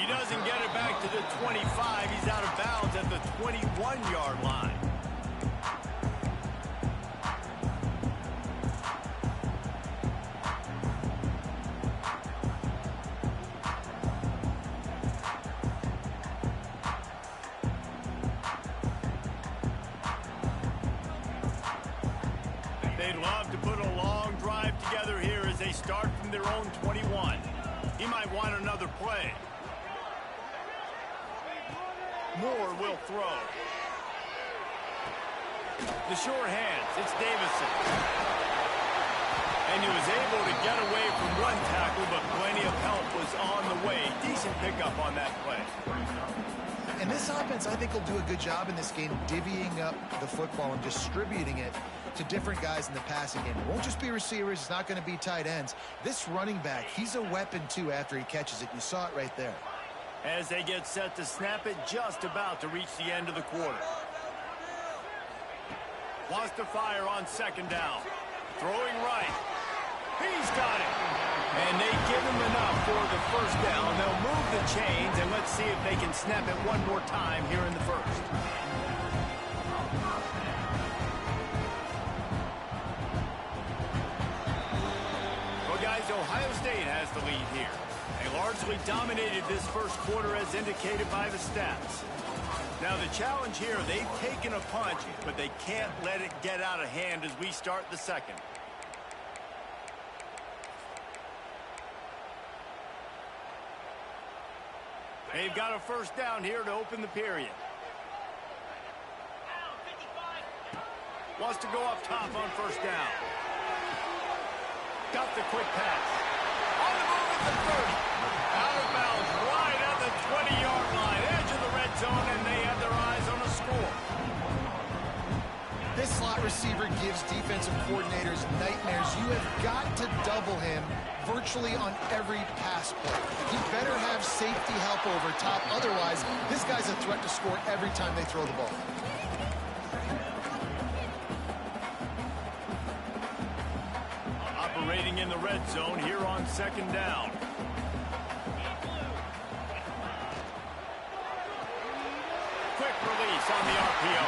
He doesn't get it back to the 25. He's out of bounds at the 21-yard line. They'd love to put a long drive together here as they start from their own 21. He might want another play. Moore will throw. The sure hands. It's Davison. And he was able to get away from one tackle, but plenty of help was on the way. Decent pickup on that play. And this offense, I think, will do a good job in this game divvying up the football and distributing it to different guys in the passing game. It won't just be receivers. It's not going to be tight ends. This running back, he's a weapon, too, after he catches it. You saw it right there. As they get set to snap it, just about to reach the end of the quarter. Wants to fire on second down. Throwing right. He's got it. And they give him enough for the first down. They'll move the chains, and let's see if they can snap it one more time here in the first. Well, guys, Ohio State has the lead here. They largely dominated this first quarter as indicated by the stats. Now the challenge here, they've taken a punch, but they can't let it get out of hand as we start the second. They've got a first down here to open the period. Wants to go up top on first down. Got the quick pass. On the move at the 30. Out of bounds right at the 20-yard line. Edge of the red zone, and they have their eyes on a score. This slot receiver gives defensive coordinators nightmares. You have got to double him virtually on every pass play. He better have safety help over top. Otherwise, this guy's a threat to score every time they throw the ball. Operating in the red zone here on second down. Quick release on the RPO.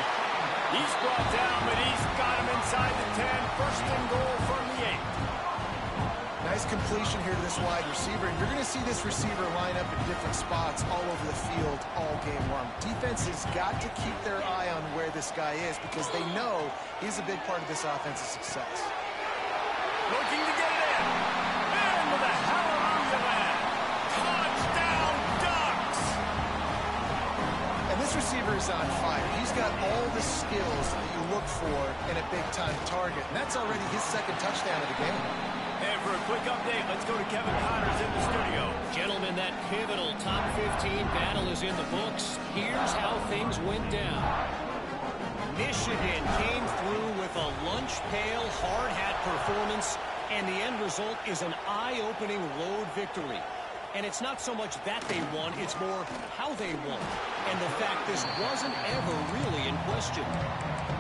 He's brought down, but he's got him inside the 10. First and goal from the 8. Nice completion here to this wide receiver. And you're going to see this receiver line up in different spots all over the field all game long. Defense has got to keep their eye on where this guy is because they know he's a big part of this offense's success. Looking to get it in. And with a hallelujah land. Touchdown Ducks! And this receiver is on fire. He's got all the skills that you look for in a big-time target. And that's already his second touchdown of the game. And for a quick update, let's go to Kevin Connors in the studio. Gentlemen, that pivotal top 15 battle is in the books. Here's how things went down. Michigan came through with a lunch pail, hard hat performance, and the end result is an eye-opening road victory. And it's not so much that they won, it's more how they won. And the fact this wasn't ever really in question.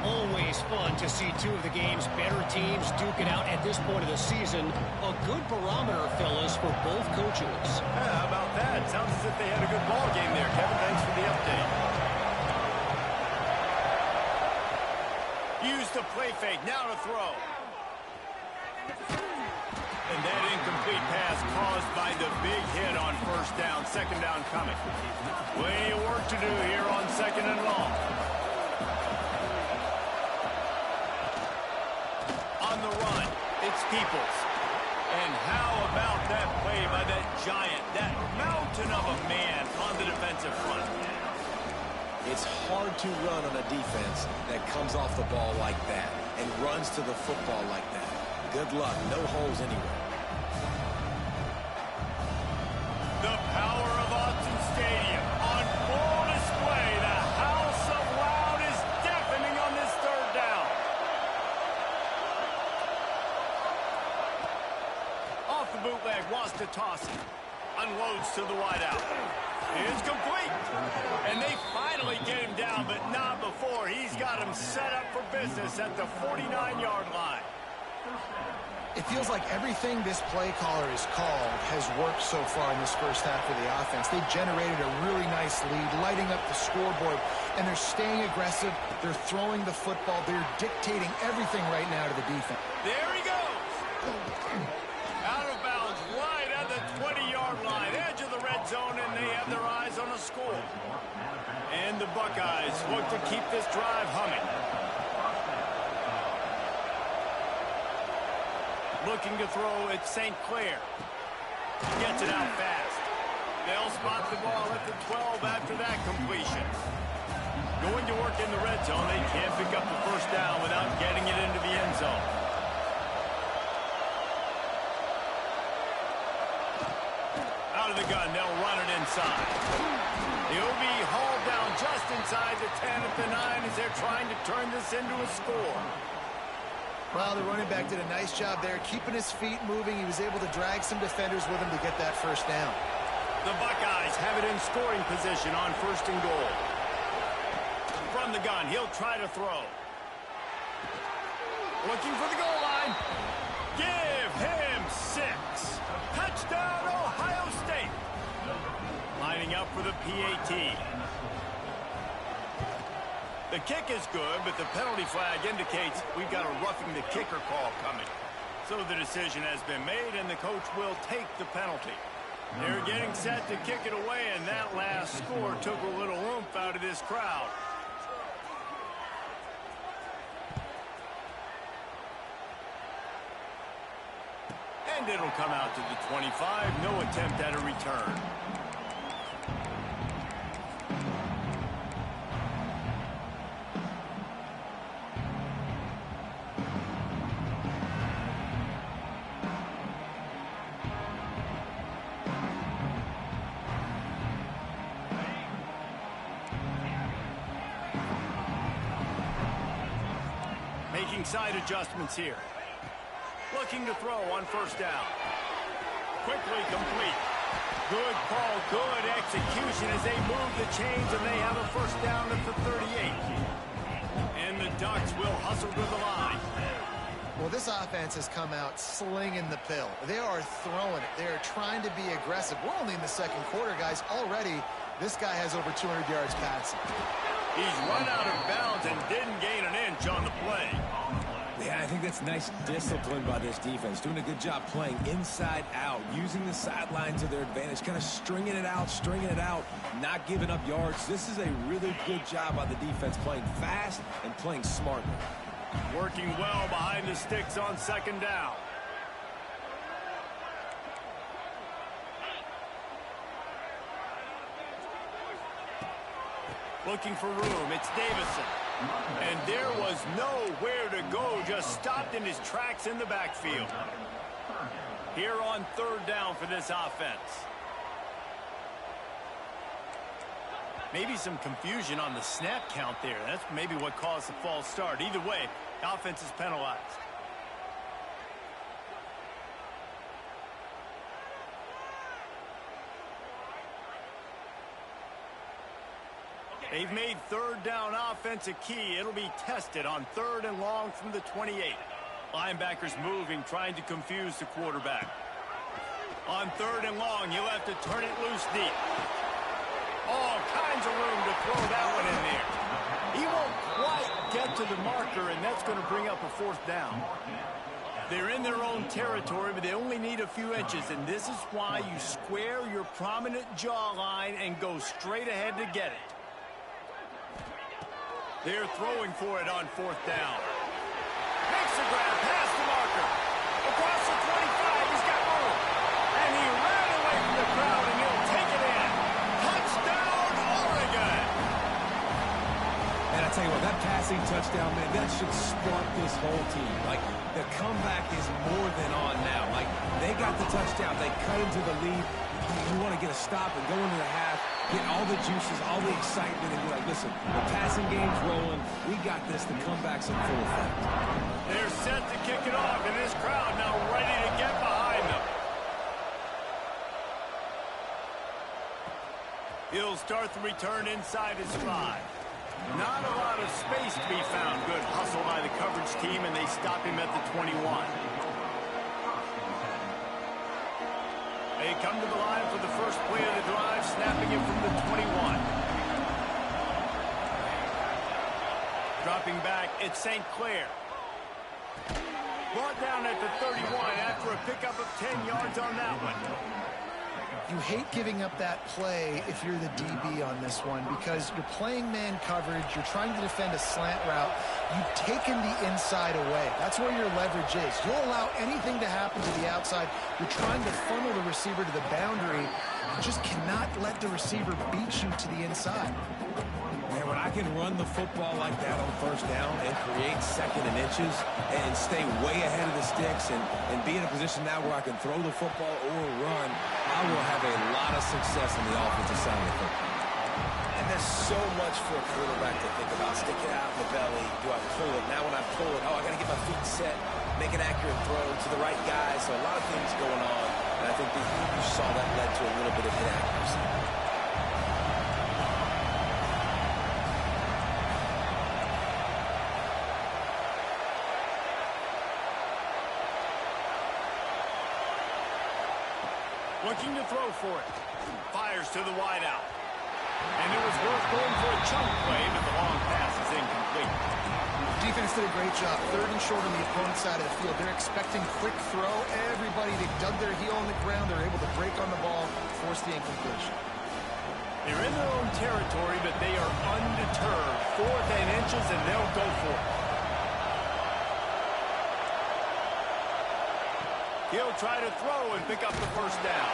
Always fun to see two of the game's better teams duke it out at this point of the season. A good barometer, fellas, for both coaches. Yeah, how about that? Sounds as if they had a good ball game there. Kevin, thanks for the update. Use the play fake. Now to throw. And that incomplete pass caused by the big hit on first down. Second down coming. Plenty of work to do here on second and long. On the run, it's Peoples. And how about that play by that giant, that mountain of a man on the defensive front? It's hard to run on a defense that comes off the ball like that and runs to the football like that. Good luck. No holes anywhere. The power of Autzen Stadium on full display. The house of loud is deafening on this third down. Off the bootleg, wants to toss it. Unloads to the wideout. It's complete. And they finally get him down, but not before. He's got him set up for business at the 49-yard line. It feels like everything this play caller has called has worked so far in this first half of the offense. They've generated a really nice lead, lighting up the scoreboard, and they're staying aggressive. They're throwing the football. They're dictating everything right now to the defense. There he goes. Out of bounds, right at the 20-yard line, edge of the red zone, and they have their eyes on a score. And the Buckeyes look to keep this drive humming. Looking to throw at St. Clair. Gets it out fast. They'll spot the ball at the 12 after that completion. Going to work in the red zone. They can't pick up the first down without getting it into the end zone. Out of the gun, they'll run it inside. He'll be hauled down just inside the 10 at the 9 as they're trying to turn this into a score. Well, the running back did a nice job there, keeping his feet moving. He was able to drag some defenders with him to get that first down. The Buckeyes have it in scoring position on 1st and goal. From the gun, he'll try to throw. Looking for the goal line. Give him 6. Touchdown, Ohio State. Lining up for the PAT. The kick is good, but the penalty flag indicates we've got a roughing the kicker call coming. So the decision has been made, and the coach will take the penalty. They're getting set to kick it away, and that last score took a little oomph out of this crowd. And it'll come out to the 25. No attempt at a return. Making side adjustments here. Looking to throw on 1st down. Quickly complete. Good call, good execution as they move the chains, and they have a 1st down at the 38. And the Ducks will hustle to the line. Well, this offense has come out slinging the pill. They are throwing it. They are trying to be aggressive. We're only in the 2nd quarter, guys. Already, this guy has over 200 yards passing. He's run out of bounds and didn't gain an inch on the play. Yeah, I think that's nice discipline by this defense. Doing a good job playing inside out, using the sidelines to their advantage, kind of stringing it out, not giving up yards. This is a really good job by the defense, playing fast and playing smartly. Working well behind the sticks on 2nd down. Looking for room. It's Davison. And there was nowhere to go. Just stopped in his tracks in the backfield. Here on 3rd down for this offense. Maybe some confusion on the snap count there. That's maybe what caused the false start. Either way, the offense is penalized. They've made 3rd down offense a key. It'll be tested on 3rd and long from the 28. Linebackers moving, trying to confuse the quarterback. On 3rd and long, he'll have to turn it loose deep. All kinds of room to throw that one in there. He won't quite get to the marker, and that's going to bring up a 4th down. They're in their own territory, but they only need a few inches, and this is why you square your prominent jawline and go straight ahead to get it. They're throwing for it on 4th down. Makes the grab past the marker. Across the 25, he's got room. And he ran away from the crowd, and he'll take it in. Touchdown, Oregon! And I tell you what, that passing touchdown, man, that should spark this whole team. Like, the comeback is more than on now. Like, they got the touchdown. They cut into the lead. You want to get a stop and go into the half, get all the juices, all the excitement, and be like, listen, the passing game's rolling. We got this. The comeback's in full effect. They're set to kick it off, and this crowd now ready to get behind them. He'll start the return inside his 5. Not a lot of space to be found. Good hustle by the coverage team, and they stop him at the 21. They come to the line for the first play of the drive, snapping it from the 21. Dropping back, it's St. Clair. Brought down at the 31 after a pickup of 10 yards on that one. You hate giving up that play if you're the DB on this one because you're playing man coverage, you're trying to defend a slant route, you've taken the inside away. That's where your leverage is. You'll allow anything to happen to the outside. You're trying to funnel the receiver to the boundary. You just cannot let the receiver beat you to the inside. Man, when I can run the football like that on first down and create second and inches and stay way ahead of the sticks and be in a position now where I can throw the football or run, I will have a lot of success in the offensive side of the football. And there's so much for a quarterback to think about. Stick it out in the belly. Do I pull it? Now when I pull it, oh, I got to get my feet set, make an accurate throw to the right guy. So a lot of things going on. And I think that you saw that led to a little bit of inaccuracy. Looking to throw for it. Fires to the wideout. And it was worth going for a chunk play, but the long pass is incomplete. Defense did a great job. Third and short on the opponent's side of the field. They're expecting quick throw. Everybody, they dug their heel on the ground. They're able to break on the ball, force the incompletion. They're in their own territory, but they are undeterred. 4th and inches, and they'll go for it. He'll try to throw and pick up the first down.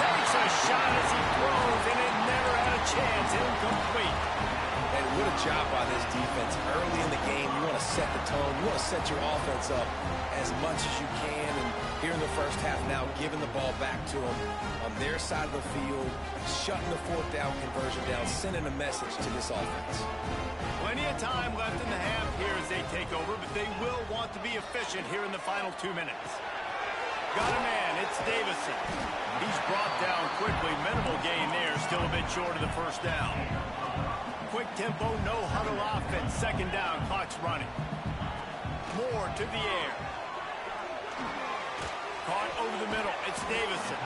Takes a shot as he throws, and it never had a chance. Incomplete. And what a job by this defense. Early in the game, you want to set the tone. You want to set your offense up as much as you can. And here in the first half now, giving the ball back to them on their side of the field, shutting the 4th down conversion down, sending a message to this offense. Plenty of time left in the half here as they take over, but they will want to be efficient here in the final 2 minutes. Got a man, it's Davison. He's brought down quickly. Minimal gain there, still a bit short of the first down. Quick tempo, no huddle offense. 2nd down, clock's running. Moore to the air. Caught over the middle, it's Davison.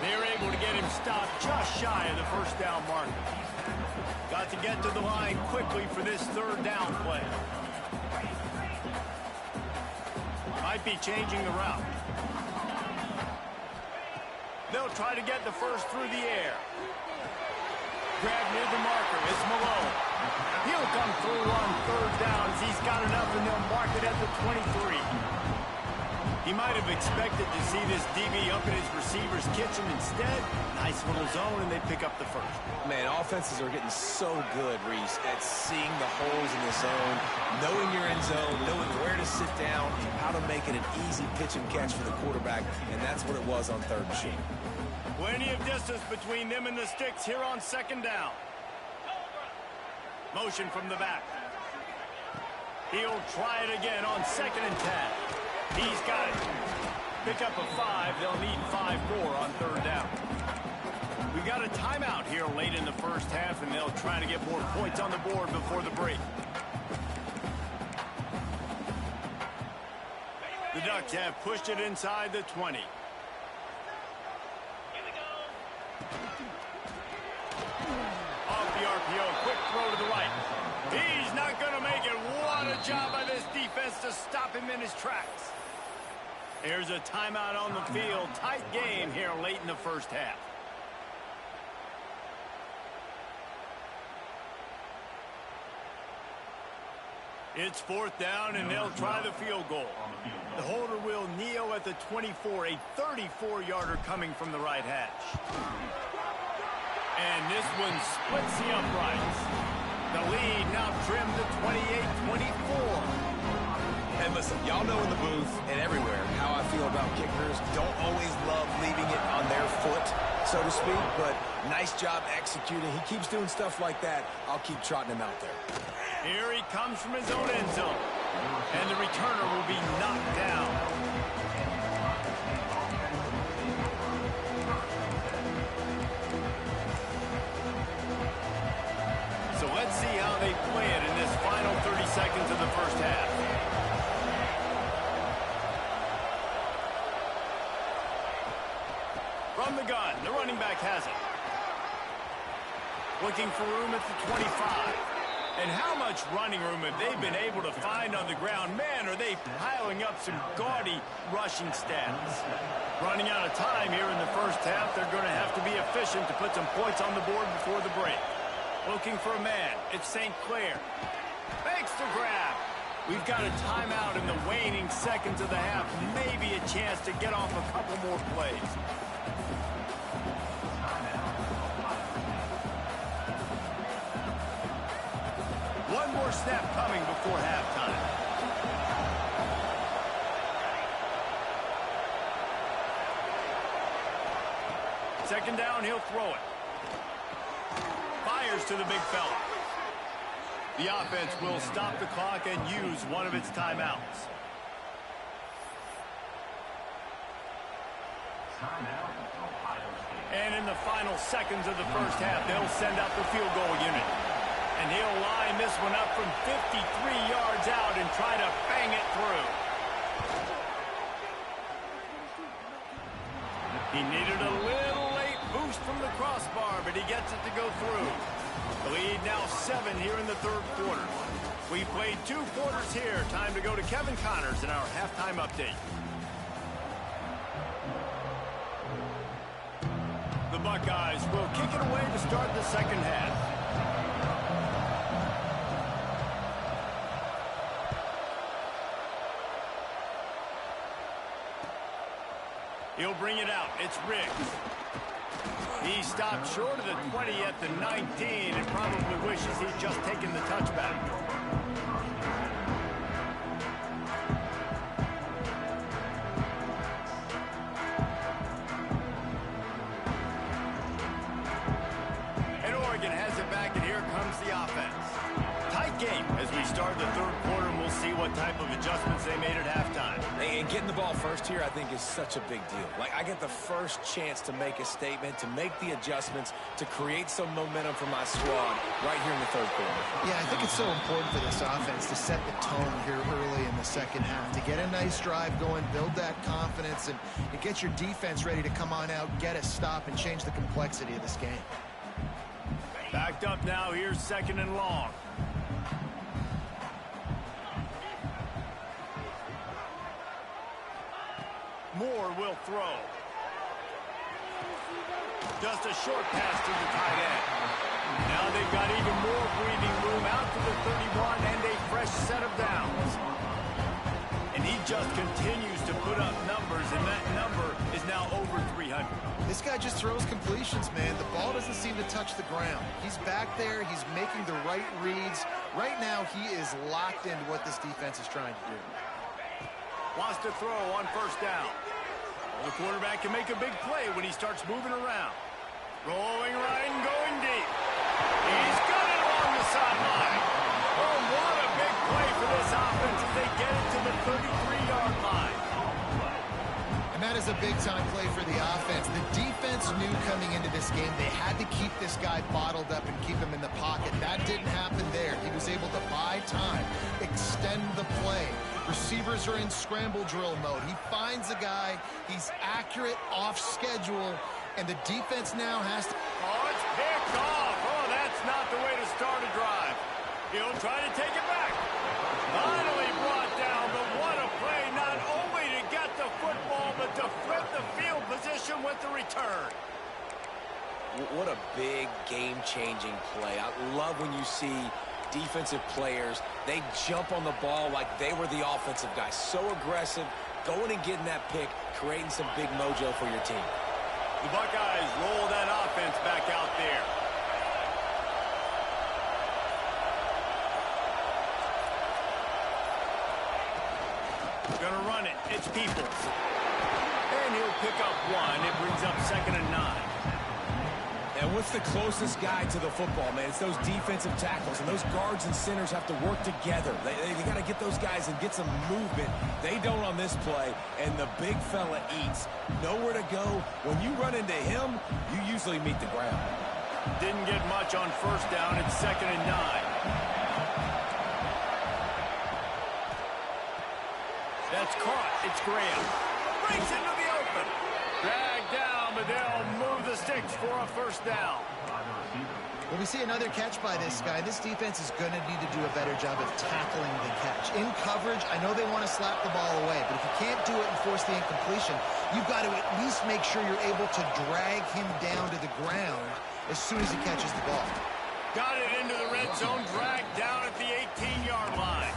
They're able to get him stopped just shy of the first down marker. Got to get to the line quickly for this 3rd down play. Might be changing the route. They'll try to get the first through the air. Grab near the marker. It's Malone. He'll come through on 3rd downs. He's got enough, and they'll mark it at the 23. He might have expected to see this DB up in his receiver's kitchen. Instead, nice little zone, and they pick up the first. Man, offenses are getting so good, Reese, at seeing the holes in the zone, knowing your end zone, knowing where to sit down, how to make it an easy pitch and catch for the quarterback, and that's what it was on 3rd and short. Plenty of distance between them and the sticks here on 2nd down. Motion from the back. He'll try it again on 2nd and 10. He's got it. Pick up a 5. They'll need 5 more on 3rd down. We got a timeout here late in the first half, and they'll try to get more points on the board before the break. The Ducks have pushed it inside the 20. Off the RPO, quick throw to the right. He's not going to make it. What a job by this defense to stop him in his tracks. There's a timeout on the field. Tight game here late in the first half. It's 4th down, and they'll try the field goal. The holder will kneel at the 24, a 34-yarder coming from the right hash. And this one splits the uprights. The lead now trimmed to 28-24. And listen, y'all know in the booth and everywhere how I feel about kickers. Don't always love leaving it on their foot, so to speak, but nice job executing. He keeps doing stuff like that. I'll keep trotting him out there. Here he comes from his own end zone. And the returner will be knocked down. So let's Let's see how they play it in this final 30 seconds of the first half. From the gun, the running back has it. Looking for room at the 25. And how much running room have they been able to find on the ground? Man, are they piling up some gaudy rushing stats. Running out of time here in the first half. They're going to have to be efficient to put some points on the board before the break. Looking for a man. It's St. Clair. Makes the grab. We've got a timeout in the waning seconds of the half. Maybe a chance to get off a couple more plays. One more snap coming before halftime. Second down, he'll throw it. Fires to the big fella. The offense will stop the clock and use one of its timeouts. And in the final seconds of the first half, they'll send out the field goal unit. And he'll line this one up from 53 yards out and try to bang it through. He needed a little late boost from the crossbar, but he gets it to go through. The lead now 7 here in the third quarter. We played 2 quarters here. Time to go to Kevin Connors in our halftime update. The Buckeyes will kick it away to start the second half. He'll bring it out. It's Riggs. He stopped short of the 20 at the 19 and probably wishes he'd just taken the touchback. And Oregon has it back, and here comes the offense. Tight game as we start the third quarter, and we'll see what type of adjustments they made at halftime. And getting the ball first here, I think, is such a big deal. Like, I get the first chance to make a statement, to make the adjustments, to create some momentum for my squad right here in the third quarter. Yeah, I think it's so important for this offense to set the tone here early in the second half, to get a nice drive going, build that confidence, and get your defense ready to come on out, get a stop, and change the complexity of this game. Backed up now. Here's second and long. Moore will throw. Just a short pass to the tight end. Now they've got even more breathing room out to the 31 and a fresh set of downs. And he just continues to put up numbers, and that number is now over 300. This guy just throws completions, man. The ball doesn't seem to touch the ground. He's back there. He's making the right reads. Right now, he is locked into what this defense is trying to do. Wants to throw on first down. The quarterback can make a big play when he starts moving around. Rolling right and going deep. He's got it along the sideline. Oh, what a big play for this offense as they get it to the 33-yard line. And that is a big-time play for the offense. The defense knew coming into this game they had to keep this guy bottled up and keep him in the pocket. That didn't happen there. He was able to buy time, extend the play. Receivers are in scramble drill mode. He finds a guy. He's accurate, off schedule, and the defense now has to... Oh, it's picked off. Oh, that's not the way to start a drive. He'll try to take it back. Finally brought down, but what a play, not only to get the football, but to flip the field position with the return. What a big game-changing play. I love when you see defensive players, they jump on the ball like they were the offensive guys. So aggressive, going and getting that pick, creating some big mojo for your team. The Buckeyes roll that offense back out there. Gonna run it. It's Peoples. And he'll pick up one. It brings up 2nd and 9. And what's the closest guy to the football, man? It's those defensive tackles, and those guards and centers have to work together. They got to get those guys and get some movement. They don't on this play, and the big fella eats. Nowhere to go. When you run into him, you usually meet the ground. Didn't get much on first down. It's 2nd and 9. That's caught. It's Graham. Breaks into the open. Dragged down, but they'll move the sticks for a first down. Well, we see another catch by this guy. This defense is going to need to do a better job of tackling the catch. In coverage, I know they want to slap the ball away, but if you can't do it and force the incompletion, you've got to at least make sure you're able to drag him down to the ground as soon as he catches the ball. Got it into the red zone, dragged down at the 18-yard line.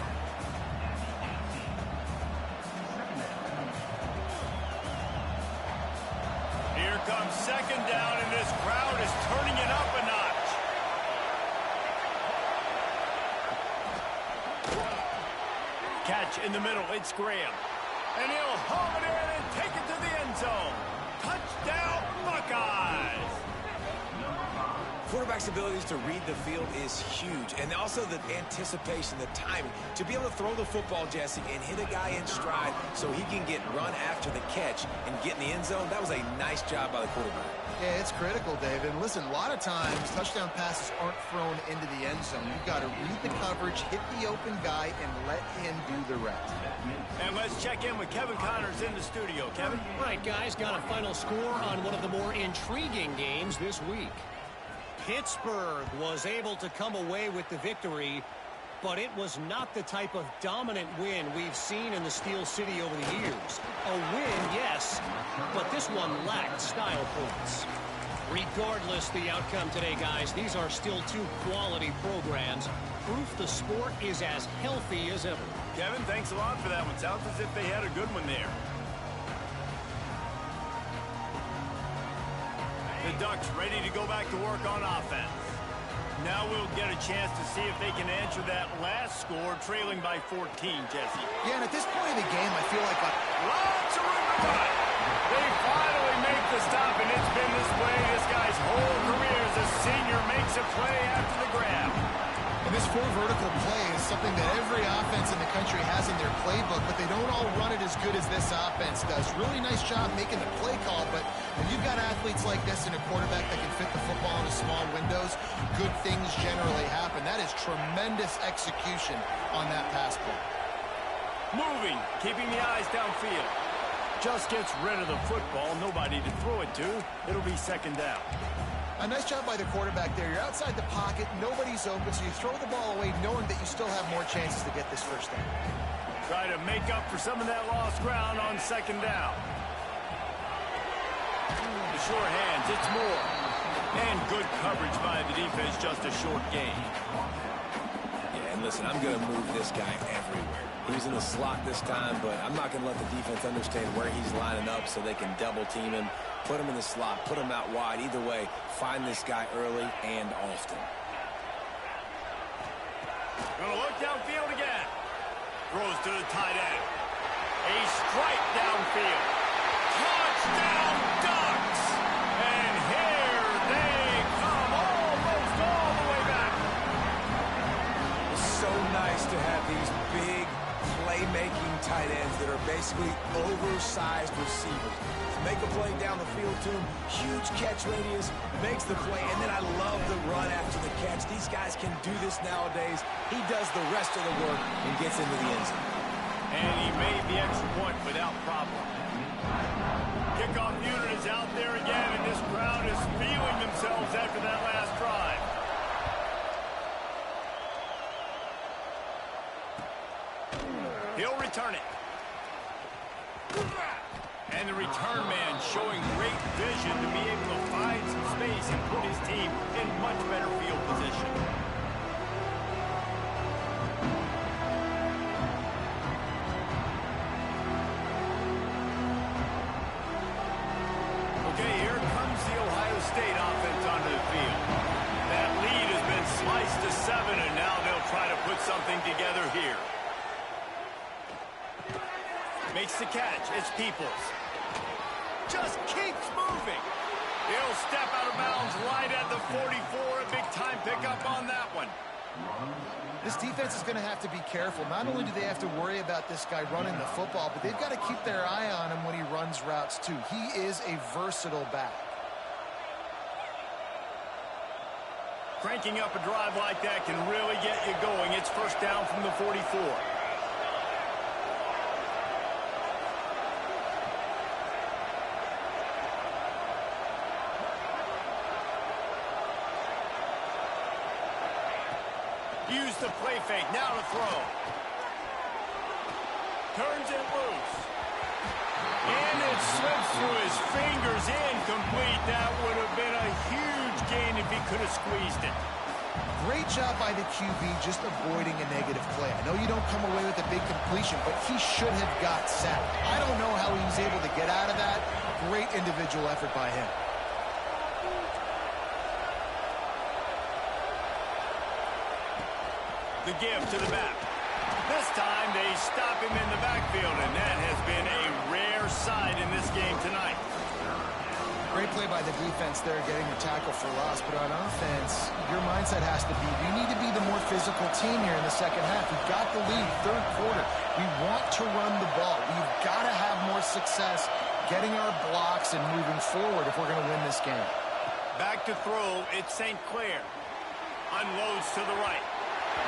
Here comes 2nd down, and this crowd is turning it up a notch. Catch in the middle, it's Graham. And he'll home it in and take it to the end zone. Touchdown, Buckeyes! Quarterback's abilities to read the field is huge, and also the anticipation, the timing. To be able to throw the football, Jesse, and hit a guy in stride so he can get run after the catch and get in the end zone, that was a nice job by the quarterback. Yeah, it's critical, David. And listen, a lot of times, touchdown passes aren't thrown into the end zone. You've got to read the coverage, hit the open guy, and let him do the rest. And let's check in with Kevin Connors in the studio. Kevin? Right, guys, got a final score on one of the more intriguing games this week. Pittsburgh was able to come away with the victory, but it was not the type of dominant win we've seen in the Steel City over the years. A win, yes, but this one lacked style points. Regardless the outcome today, guys, these are still two quality programs. Proof the sport is as healthy as ever. Kevin, thanks a lot for that one. Sounds as if they had a good one there. The Ducks ready to go back to work on offense. Now we'll get a chance to see if they can answer that last score, trailing by 14, Jesse. Yeah, and at this point in the game, I feel like lots of room to run. They finally make the stop, and it's been this way this guy's whole career as a senior makes a play after the grab. And this 4 vertical play is something that every offense in the country has in their playbook, but they don't all run it as good as this offense does. Really nice job making the play call, but when you've got athletes like this and a quarterback that can fit the football into small windows, good things generally happen. That is tremendous execution on that pass play. Moving, keeping the eyes downfield. Just gets rid of the football, nobody to throw it to. It'll be 2nd down. A nice job by the quarterback there. You're outside the pocket, nobody's open, so you throw the ball away knowing that you still have more chances to get this first down. Try to make up for some of that lost ground on 2nd down. The short hands, it's Moore. And good coverage by the defense, just a short gain. Yeah, and listen, I'm going to move this guy everywhere. He's in the slot this time, but I'm not going to let the defense understand where he's lining up so they can double team him, put him in the slot, put him out wide. Either way, find this guy early and often. Gonna look downfield again. Throws to the tight end. A strike downfield. Touchdown Ducks! And here they come, almost all the way back. It's so nice to have these big playmaking tight ends that are basically oversized receivers. Make a play down the field to him, huge catch radius, makes the play, and then I love the run after the catch. These guys can do this nowadays. He does the rest of the work and gets into the end zone. And he made the extra point without problem. Kickoff unit is out there again, and this crowd is feeling themselves after that last drive. He'll return it. And the return man showing great vision to be able to find some space and put his team in much better field position. Okay, here comes the Ohio State offense onto the field. That lead has been sliced to 7, and now they'll try to put something together here. Makes the catch. It's Peoples. Just keeps moving. He'll step out of bounds right at the 44. A big-time pickup on that one. This defense is going to have to be careful. Not only do they have to worry about this guy running the football, but they've got to keep their eye on him when he runs routes, too. He is a versatile back. Cranking up a drive like that can really get you going. It's first down from the 44. Use the play fake. Now to throw. Turns it loose. And it slips through his fingers. Incomplete. That would have been a huge gain if he could have squeezed it. Great job by the QB just avoiding a negative play. I know you don't come away with a big completion, but he should have got sacked. I don't know how he was able to get out of that. Great individual effort by him. The give to the back. This time they stop him in the backfield, and that has been a rare sight in this game tonight. Great play by the defense there, getting the tackle for loss. But on offense, your mindset has to be, we need to be the more physical team here in the second half. We've got the lead, third quarter. We want to run the ball. We've got to have more success getting our blocks and moving forward if we're going to win this game. Back to throw, it's St. Clair. Unloads to the right.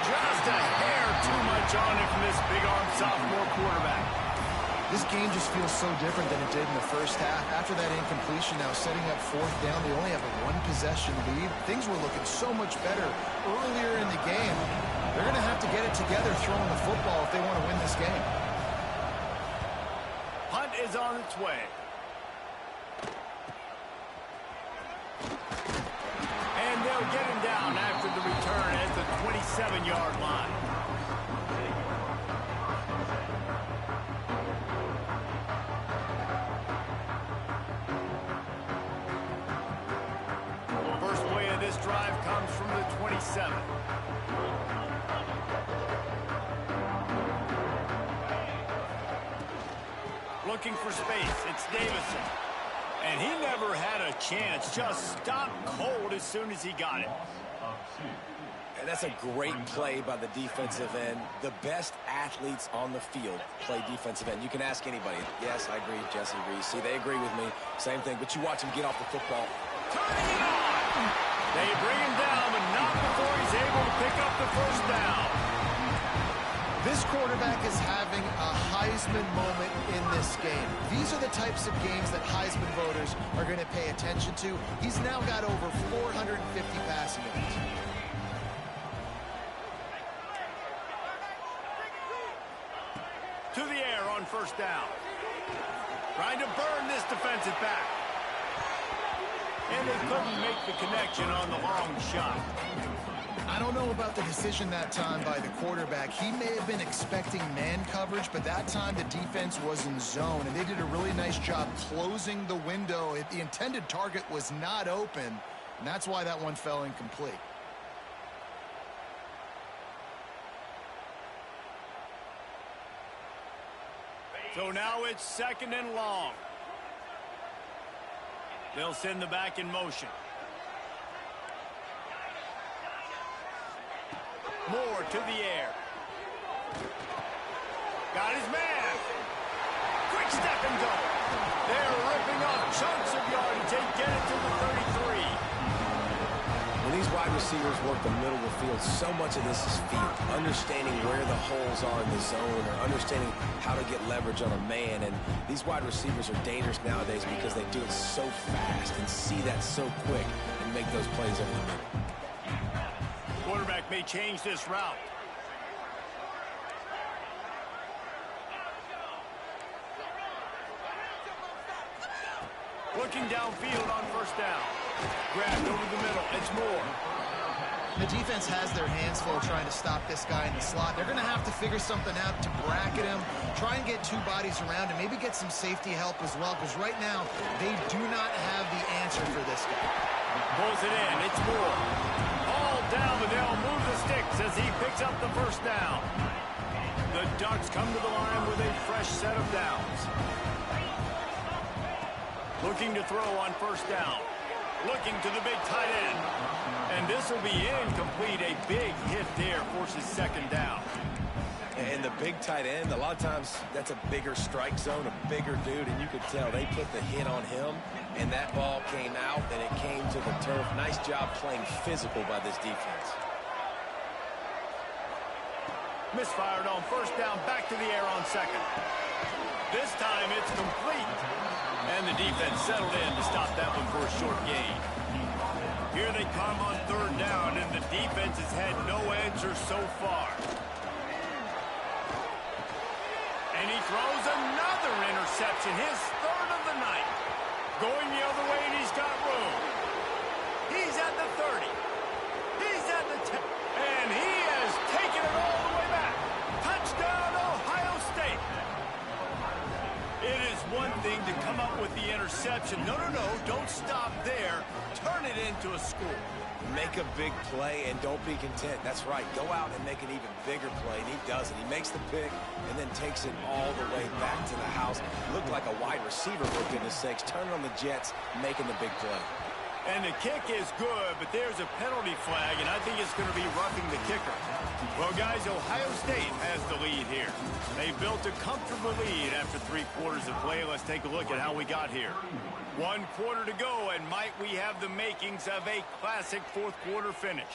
Just a hair too much on it from this big-arm sophomore quarterback. This game just feels so different than it did in the first half. After that incompletion, now setting up fourth down, they only have a one-possession lead. Things were looking so much better earlier in the game. They're going to have to get it together throwing the football if they want to win this game. Punt is on its way. And they'll get him down after the return at the 27-yard line. First play of this drive comes from the 27. Looking for space. It's Davison. And he never had a chance. Just stopped cold as soon as he got it. And that's a great play by the defensive end. The best athletes on the field play defensive end. You can ask anybody. Yes, I agree, Jesse Reese. See, they agree with me. Same thing. But you watch him get off the football. Turning it on. They bring him down, but not before he's able to pick up the first down. This quarterback is having a Heisman moment in this game. These are the types of games that Heisman voters are going to pay attention to. He's now got over 450 passing yards. To the air on first down. Trying to burn this defensive back. And they couldn't make the connection on the long shot. I don't know about the decision that time by the quarterback. He may have been expecting man coverage, but that time the defense was in zone, and they did a really nice job closing the window. The intended target was not open, and that's why that one fell incomplete. So now it's second and long. They'll send the back in motion. Moore to the air. Got his man. Quick step and go. They're ripping off chunks of yardage. They get it to the 33. When these wide receivers work the middle of the field, so much of this is feel. Understanding where the holes are in the zone, or understanding how to get leverage on a man. And these wide receivers are dangerous nowadays because they do it so fast and see that so quick and make those plays over the middle. Quarterback may change this route. Looking downfield on first down. Grabbed over the middle. It's Moore. The defense has their hands full trying to stop this guy in the slot. They're going to have to figure something out to bracket him, try and get two bodies around him, maybe get some safety help as well, because right now they do not have the answer for this guy. Pulls it in. It's Moore. All down, but they'll move the sticks as he picks up the first down. The Ducks come to the line with a fresh set of downs. Looking to throw on first down. Looking to the big tight end. And this will be incomplete. A big hit there forces second down. And the big tight end, a lot of times that's a bigger strike zone, a bigger dude, and you could tell they put the hit on him, and that ball came out, and it came to the turf. Nice job playing physical by this defense. Misfired on first down, back to the air on second. This time it's complete. And the defense settled in to stop that one for a short gain. Here they come on third down, and the defense has had no answer so far. And he throws another interception, his third of the night. Going the other way, and he's got room. He's at the 30. He's at the 10. And he has taken it all the way back. Touchdown, Ohio State. It is one thing to come up with the interception. No, don't stop there. Turn it into a score. Make a big play and don't be content. That's right. Go out and make an even bigger play, and he does it. He makes the pick and then takes it all the way back to the house. Looked like a wide receiver, for goodness sakes. Turning on the Jets, making the big play. And the kick is good, but there's a penalty flag, and I think it's going to be roughing the kicker. Well, guys, Ohio State has the lead here. They built a comfortable lead after 3 quarters of play. Let's take a look at how we got here. 1 quarter to go, and might we have the makings of a classic fourth quarter finish.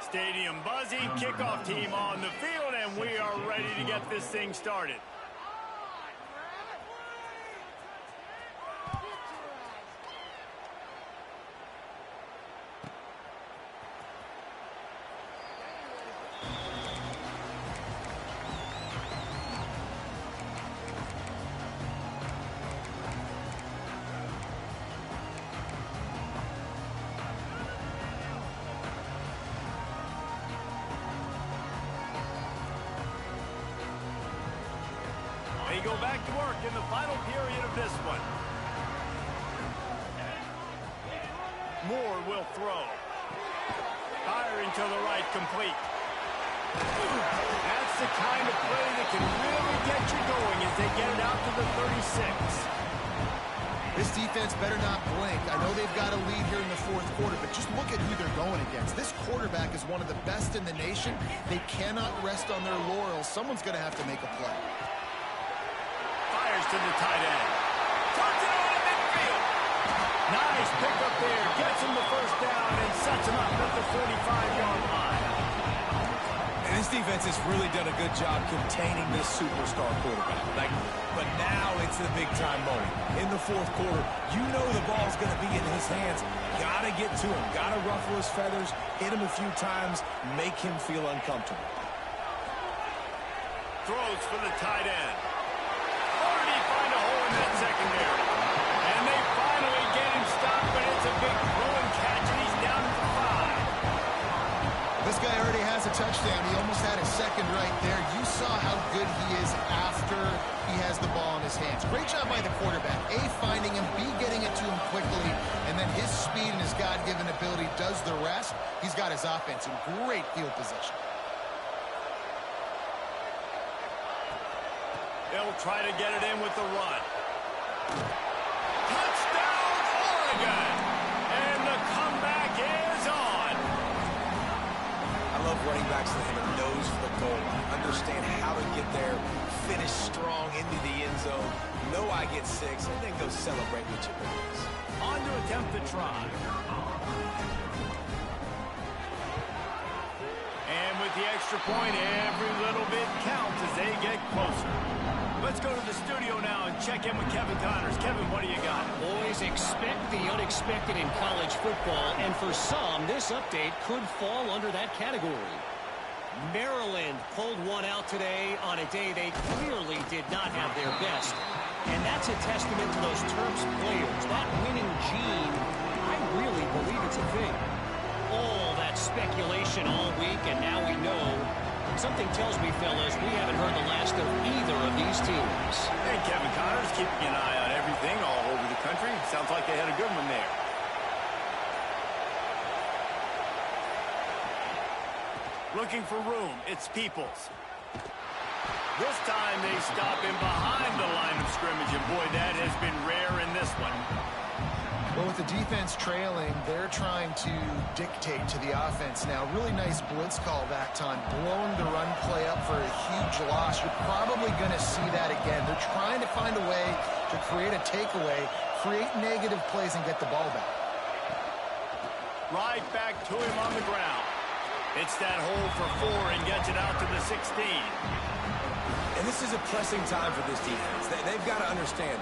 Stadium buzzing, kickoff team on the field, and we are ready to get this thing started. They go back to work in the final period of this one. Moore will throw. Firing to the right, complete. That's the kind of play that can really get you going as they get it out to the 36. This defense better not blink. I know they've got a lead here in the fourth quarter, but just look at who they're going against. This quarterback is one of the best in the nation. They cannot rest on their laurels. Someone's going to have to make a play. Fires to the tight end. Turns it on in midfield. Nice pickup there. Gets him the first down and sets him up at the 45-yard line. And this defense has really done a good job containing this superstar quarterback. But now it's the big-time moment. In the fourth quarter, you know the ball's going to be in his hands. Got to get to him. Got to ruffle his feathers, hit him a few times, make him feel uncomfortable. Throws for the tight end. Already find a hole in that secondary. And they finally get him stopped, but it's a big throw and catch, and he's down to 5. This guy already has a touchdown. He almost had a second right there. You saw how good he is after he has the ball in his hands. Great job by the quarterback. A, finding him, B, getting it to him quickly, and then his speed and his God-given ability does the rest. He's got his offense in great field position. They'll try to get it in with the run. Touchdown, Oregon! And the comeback is on. I love running backs that have a nose for the goal line. Understand how to get there, finish strong into the end zone, know I get 6, and then go celebrate with your boys. On to attempt the try. And with the extra point, every little bit counts as they get closer. Let's go to the studio now and check in with Kevin Connors. Kevin, what do you got? Boys, expect the unexpected in college football, and for some, this update could fall under that category. Maryland pulled one out today on a day they clearly did not have their best. And that's a testament to those Terps players. That winning gene, I really believe it's a thing. All that speculation all week, and now we know. Something tells me, fellas, we haven't heard the last of either of these teams. Hey, Kevin Connors, keeping an eye on everything all over the country. Sounds like they had a good one there. Looking for room, it's Peoples. This time they stop him behind the line of scrimmage, and boy, that has been rare in this one. Well, with the defense trailing, they're trying to dictate to the offense now. Really nice blitz call that time, blowing the run play up for a huge loss. You're probably going to see that again. They're trying to find a way to create a takeaway, create negative plays, and get the ball back. Right back to him on the ground. It's that hole for 4 and gets it out to the 16. And this is a pressing time for this defense. They've got to understand,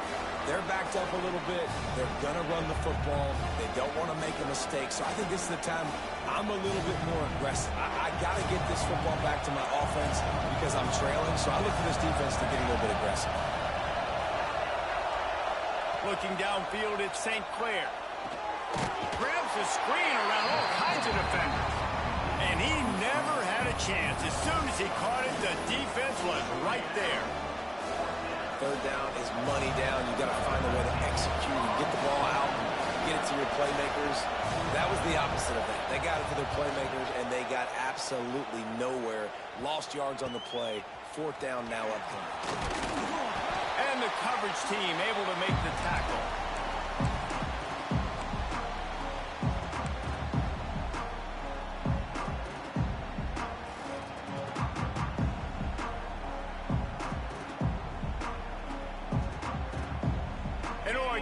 they're backed up a little bit. They're going to run the football. They don't want to make a mistake. So I think this is the time I'm a little bit more aggressive. I got to get this football back to my offense because I'm trailing. So I look for this defense to get a little bit aggressive. Looking downfield, it's St. Clair. Grabs the screen around all kinds of defenders. And he never had a chance. As soon as he caught it, the defense was right there. Third down is money down. You got to find a way to execute and get the ball out, get it to your playmakers. That was the opposite of that. They got it to their playmakers, and they got absolutely nowhere. Lost yards on the play. Fourth down now upcoming. And the coverage team able to make the tackle.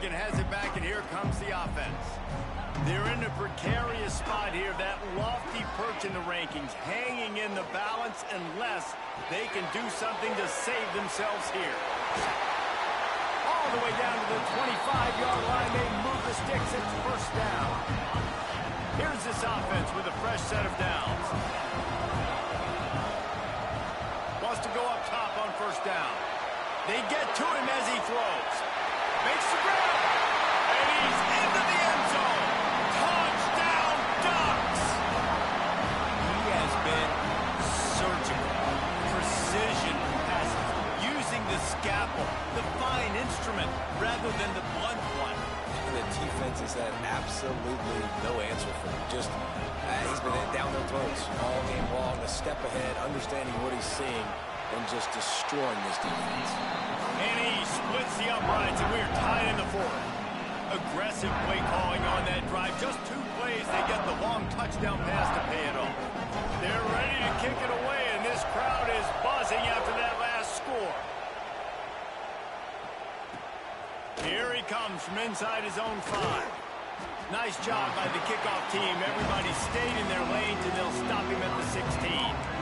Has it back, and here comes the offense. They're in a precarious spot here, that lofty perch in the rankings, hanging in the balance unless they can do something to save themselves here. All the way down to the 25-yard line, they move the sticks. It's first down. Here's this offense with a fresh set of downs. Wants to go up top on first down. They get to him as he throws. Makes the grab, and he's into the end zone. Touchdown, Ducks! He has been surgical, precision passes, using the scalpel, the fine instrument, rather than the blunt one. The defense has had absolutely no answer for him. Just, he's been down their throats all game long, a step ahead, understanding what he's seeing, and just destroying this defense. And he splits the uprights, and we're tied in the fourth. Aggressive play calling on that drive. Just 2 plays, they get the long touchdown pass to pay it off. They're ready to kick it away, and this crowd is buzzing after that last score. Here he comes from inside his own 5. Nice job by the kickoff team. Everybody stayed in their lanes, and they'll stop him at the 16.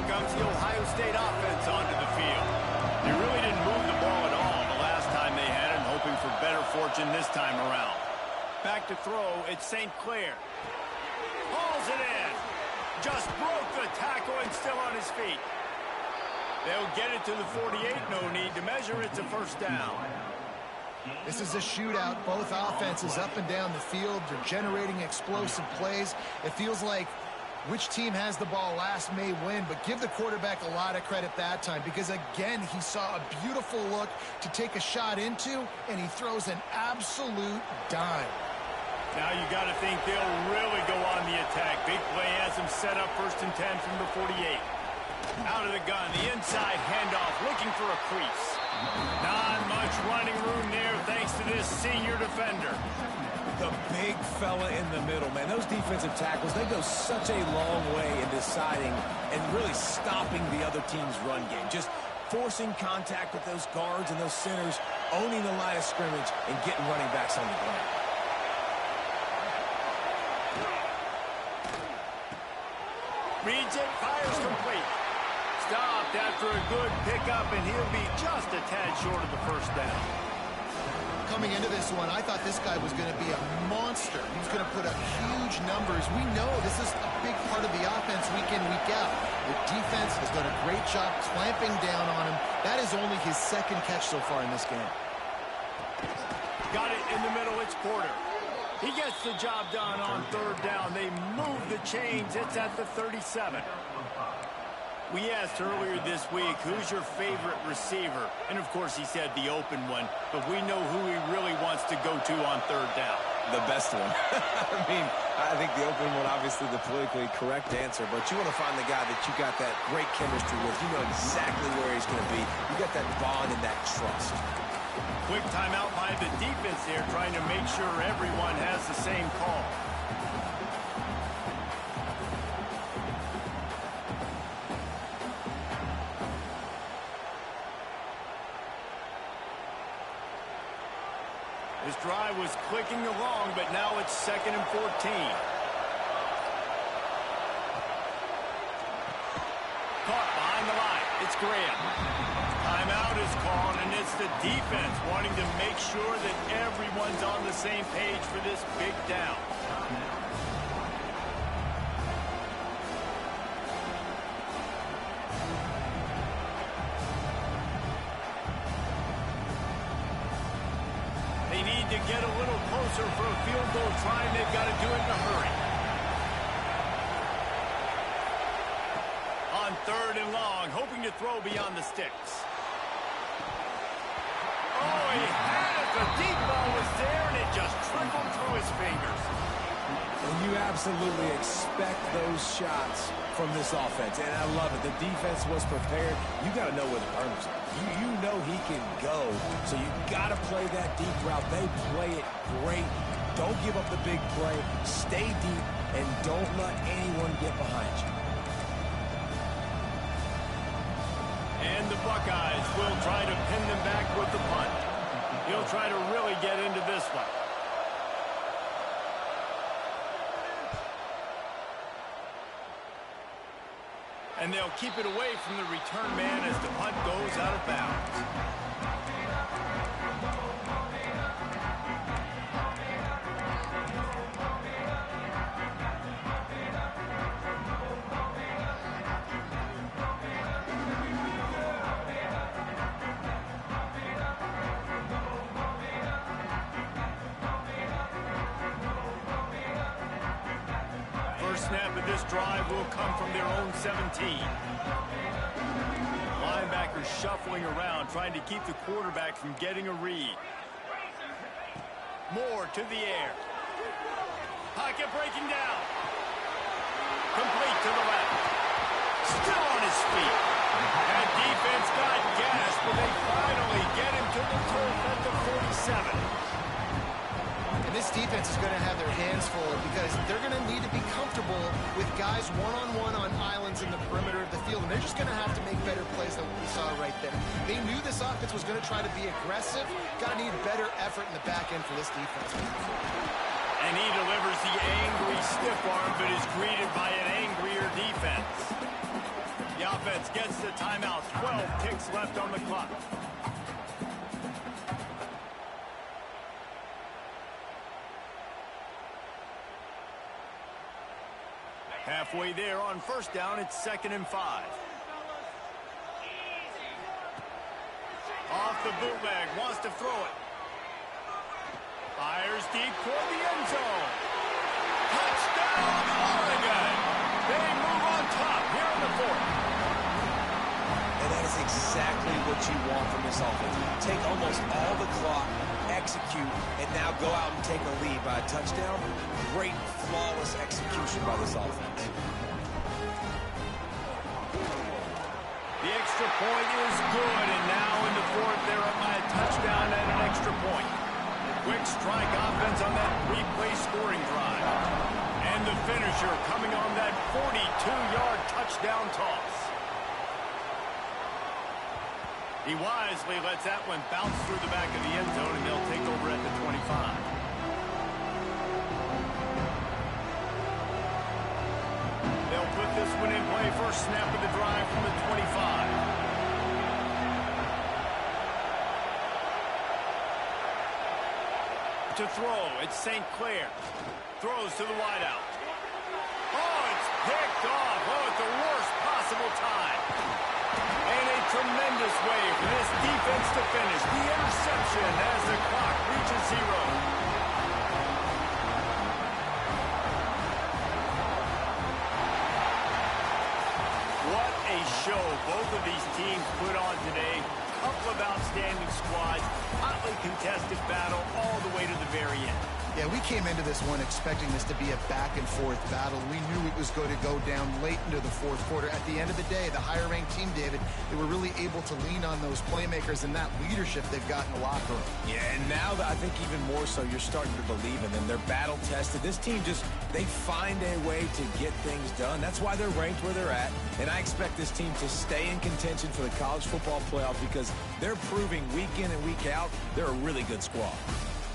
Comes the Ohio State offense onto the field. They really didn't move the ball at all the last time they had it, hoping for better fortune this time around. Back to throw, it's St. Clair. Hauls it in. Just broke the tackle and still on his feet. They'll get it to the 48, no need to measure. It's a first down. This is a shootout. Both offenses up and down the field. They're generating explosive plays. It feels like which team has the ball last may win, but give the quarterback a lot of credit that time because, again, he saw a beautiful look to take a shot into, and he throws an absolute dime. Now you got to think they'll really go on the attack. Big play has them set up 1st and 10 from the 48. Out of the gun, the inside handoff, looking for a crease. Not much running room there thanks to this senior defender. The big fella in the middle, man. Those defensive tackles, they go such a long way in deciding and really stopping the other team's run game. Just forcing contact with those guards and those centers, owning the line of scrimmage, and getting running backs on the ground. Reads it, fires complete. Stopped after a good pickup, and he'll be just a tad short of the first down. Coming into this one, I thought this guy was going to be a monster. He was going to put up huge numbers. We know this is a big part of the offense week in, week out. The defense has done a great job clamping down on him. That is only his 2nd catch so far in this game. Got it in the middle, it's Porter. He gets the job done on third down. They move the chains. It's at the 37. We asked earlier this week, who's your favorite receiver? And, of course, he said the open one. But we know who he really wants to go to on third down. The best one. I mean, I think the open one, obviously the politically correct answer, but you want to find the guy that you got that great chemistry with. You know exactly where he's going to be. You got that bond and that trust. Quick timeout by the defense here, trying to make sure everyone has the same call. This drive was clicking along, but now it's 2nd and 14. Caught behind the line. It's Graham. Timeout is called, and it's the defense wanting to make sure that everyone's on the same page for this big down. They need to get a little closer for a field goal try, and they've got to do it in a hurry. On 3rd and long, hoping to throw beyond the sticks. Oh, he had it. The deep ball was there, and it just trickled through his fingers. And you absolutely expect those shots from this offense, and I love it. The defense was prepared. You got to know where the burners are. You know he can go, so you got to play that deep route. They play it great. Don't give up the big play. Stay deep, and don't let anyone get behind you. And the Buckeyes will try to pin them back with the punt. He'll try to really get into this one. And they'll keep it away from the return man as the punt goes out of bounds. Snap of this drive will come from their own 17. Linebackers shuffling around, trying to keep the quarterback from getting a read. Moore to the air. Pocket breaking down. Complete to the left. Still on his feet. That defense got gas, but they finally get him to the turf at the 47. And this defense is going to have their hands full because they're going to need to be comfortable with guys one-on-one on islands in the perimeter of the field. And they're just going to have to make better plays than what we saw right there. They knew this offense was going to try to be aggressive. Got to need better effort in the back end for this defense. And he delivers the angry stiff arm, but is greeted by an angrier defense. The offense gets the timeout. 12 ticks left on the clock. Halfway there on 1st down, it's 2nd and 5. Off the bootleg, wants to throw it. Fires deep toward the end zone. Touchdown, Oregon! They move on top here in the 4th. And that is exactly what you want from this offense. Take almost all the clock, execute, and now go out and take a lead by a touchdown. Great, flawless execution by this offense. The extra point is good, and now in the 4th, they're up by a touchdown and an extra point. Quick strike offense on that replay scoring drive. And the finisher coming on that 42-yard touchdown toss. He wisely lets that one bounce through the back of the end zone, and they'll take over at the 25. They'll put this one in play. First snap of the drive from the 25. To throw, it's St. Clair. Throws to the wideout. Oh, it's picked off. Oh, at the worst possible time. And a tremendous way for this defense to finish. The interception as the clock reaches 0. show both of these teams put on today. Couple of outstanding squads, hotly contested battle all the way to the very end. Yeah, we came into this one expecting this to be a back-and-forth battle. We knew it was going to go down late into the fourth quarter. At the end of the day, the higher-ranked team, David, they were really able to lean on those playmakers and that leadership they've got in the locker room. Yeah, and now I think even more so, you're starting to believe in them. They're battle-tested. This team they find a way to get things done. That's why they're ranked where they're at. And I expect this team to stay in contention for the college football playoff because they're proving week in and week out they're a really good squad.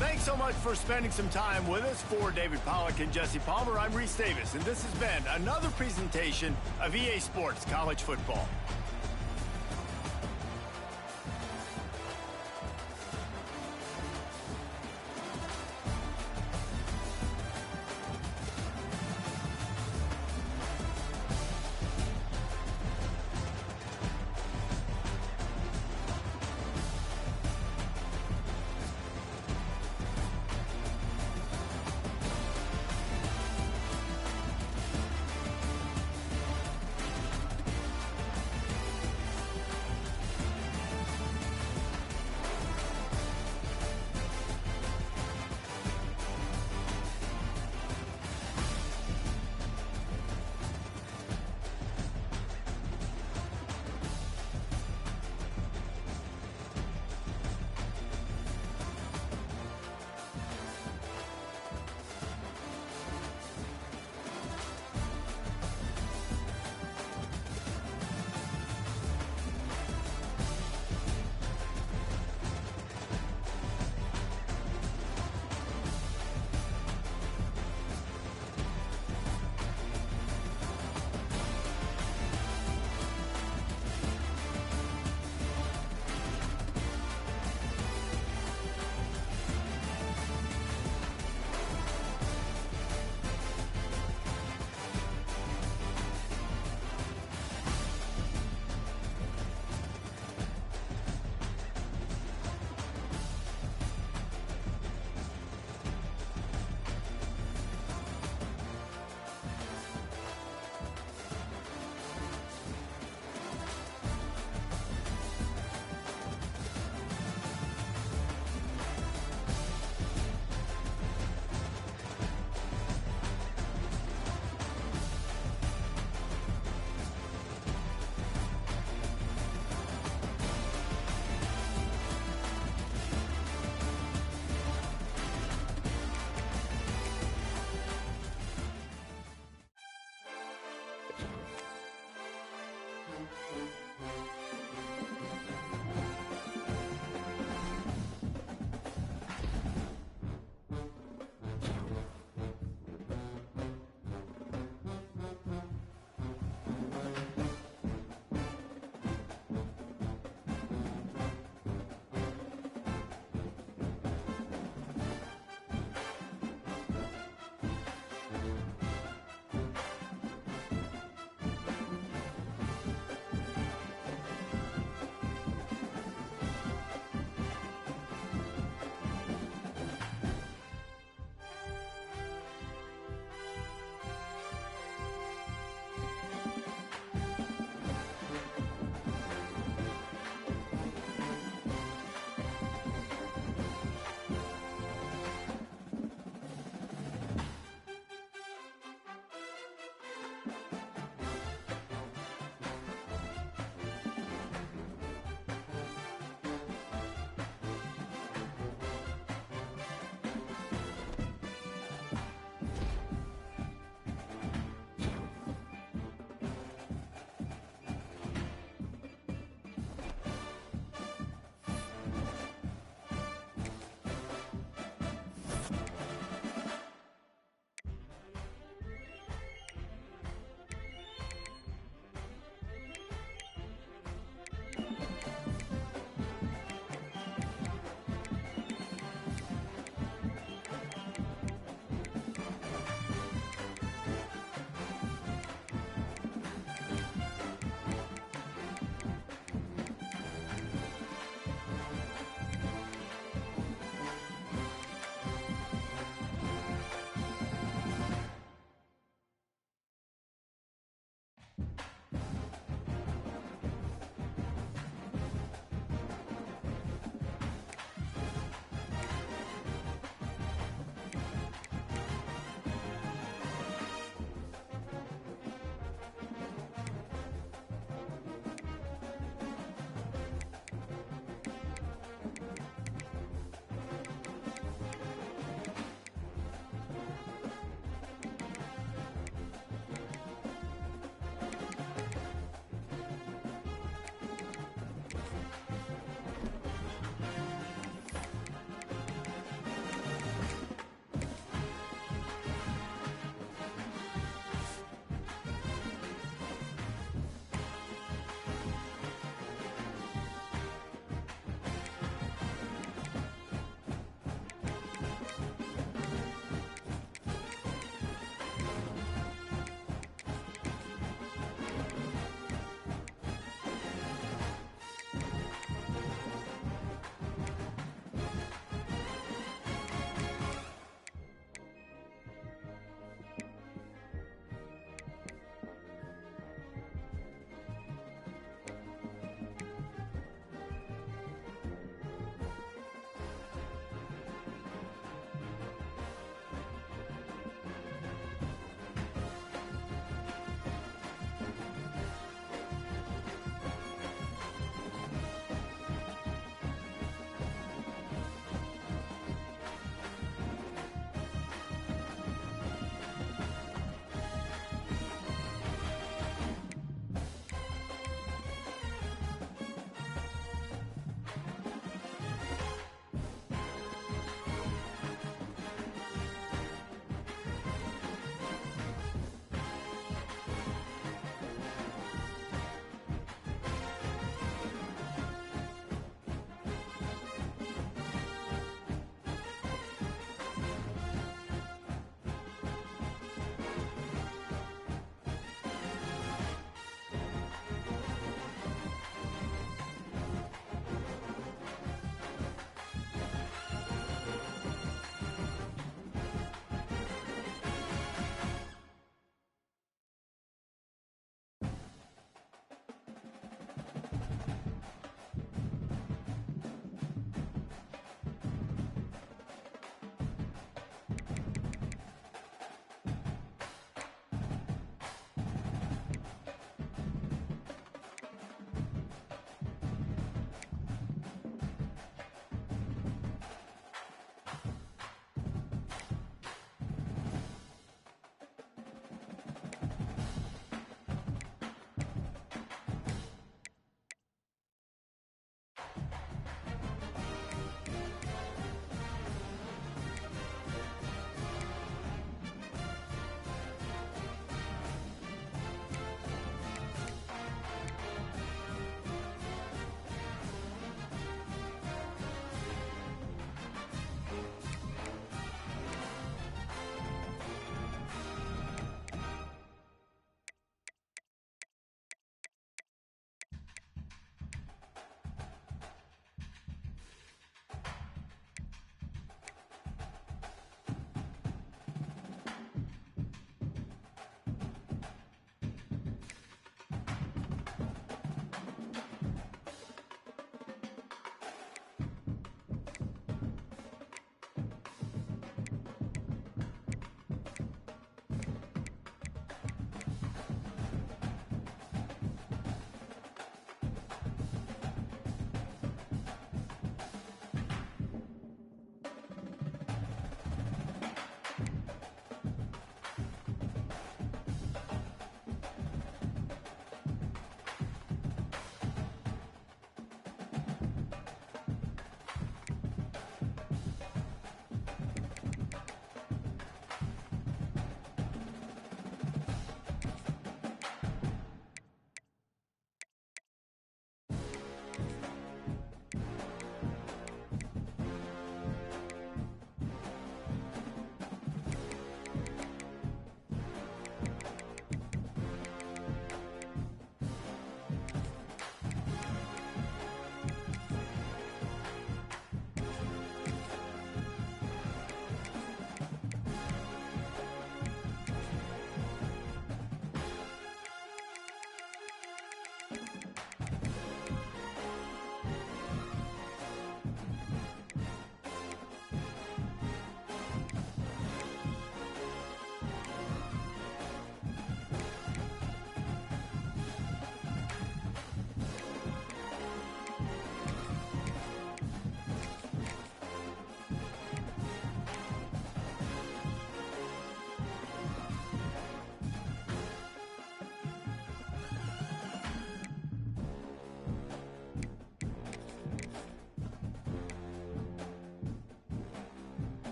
Thanks so much for spending some time with us. For David Pollack and Jesse Palmer, I'm Reese Davis, and this has been another presentation of EA Sports College Football.